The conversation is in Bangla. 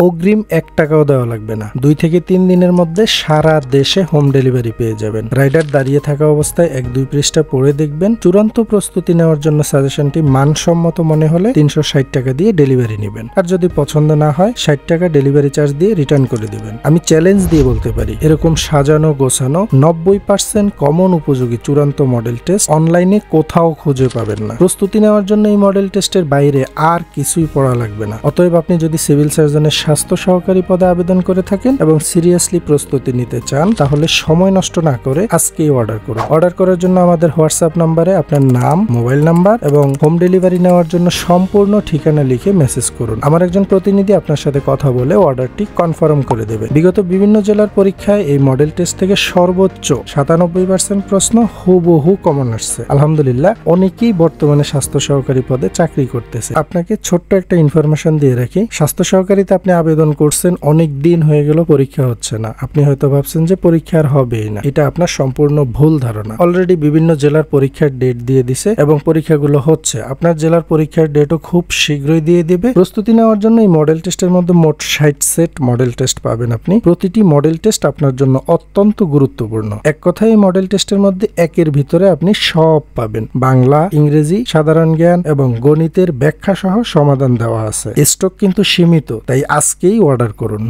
অগ্রিম 1 টাকাও দেওয়া লাগবে না। 2 থেকে 3 দিনের মধ্যে সারা দেশে হোম ডেলিভারি পেয়ে যাবেন। রাইডার দাঁড়িয়ে থাকা অবস্থায় 1-2 পৃষ্ঠা পড়ে দেখবেন। চূড়ান্ত প্রস্তুতি নেওয়ার জন্য সাজেশনটি মানসম্মত মনে হলে 360 টাকা দিয়ে ডেলিভারি নেবেন। আর যদি পছন্দ না হয় 60 টাকা ডেলিভারি চার্জ দিয়ে রিটার্ন করে দিবেন। আমি চ্যালেঞ্জ দিয়ে বলতে পারি, এরকম সাজানো গোছানো 90% কমন উপযোগী চূড়ান্ত মডেল টেস্ট অনলাইনে কোথাও খুঁজে পাবেন না। প্রস্তুতি নেওয়ার জন্য এই মডেল টেস্টের বাইরে আর কিছুই পড়া লাগবে না। অতএব আপনি যদি সিভিল সার্জনের স্বাস্থ্য সহকারী পদে আবেদন করে থাকেন এবং সিরিয়াসলি প্রস্তুতি নিতে চান, তাহলে সময় নষ্ট না করে আজকেই অর্ডার করুন। অর্ডার করার জন্য আমাদের হোয়াটসঅ্যাপ নাম্বারে আপনার নাম, মোবাইল নাম্বার এবং হোম ডেলিভারি নেওয়ার জন্য সম্পূর্ণ ঠিকানা লিখে মেসেজ করুন। আমার একজন প্রতিনিধি আপনার সাথে কথা বলে অর্ডারটি কনফার্ম করে দেবে। বিগত বিভিন্ন জেলার পরীক্ষায় এই মডেল টেস্ট থেকে সর্বোচ্চ 97% প্রশ্ন হুবহু কমন আসছে। আলহামদুলিল্লাহ, অনেকেই বর্তমানে স্বাস্থ্য সহকারী পদে চাকরি করতেছে। আপনাকে ছোট্ট একটা ইনফরমেশন দিয়ে রাখি, স্বাস্থ্য সহকারীতে আপনি আবেদন করছেন, অনেক দিন হয়ে গেল পরীক্ষা হচ্ছে না। আপনি হয়তো ভাবছেন যে পরীক্ষা আর হবেই না। এটা আপনার সম্পূর্ণ ভুল ধারণা। অলরেডি বিভিন্ন জেলার পরীক্ষার ডেট দিয়ে দিছে এবং পরীক্ষাগুলো হচ্ছে। আপনার জেলার পরীক্ষার ডেটও খুব শীঘ্রই দিয়ে দিবে। প্রস্তুতি নেওয়ার জন্য এই মডেল টেস্টের মধ্যে মোট 60 সেট মডেল টেস্ট পাবেন আপনি। প্রতিটি মডেল টেস্ট আপনার জন্য অত্যন্ত গুরুত্বপূর্ণ। এক কথায় এই মডেল টেস্টের মধ্যে একের ভিতরে আপনি সব পাবেন। বাংলা, ইংরেজি, সাধারণ জ্ঞান এবং গণিতের ব্যাখ্যা সহ সমাধান দেওয়া আছে। স্টক কিন্তু সীমিত, তাই আজকেই অর্ডার করুন।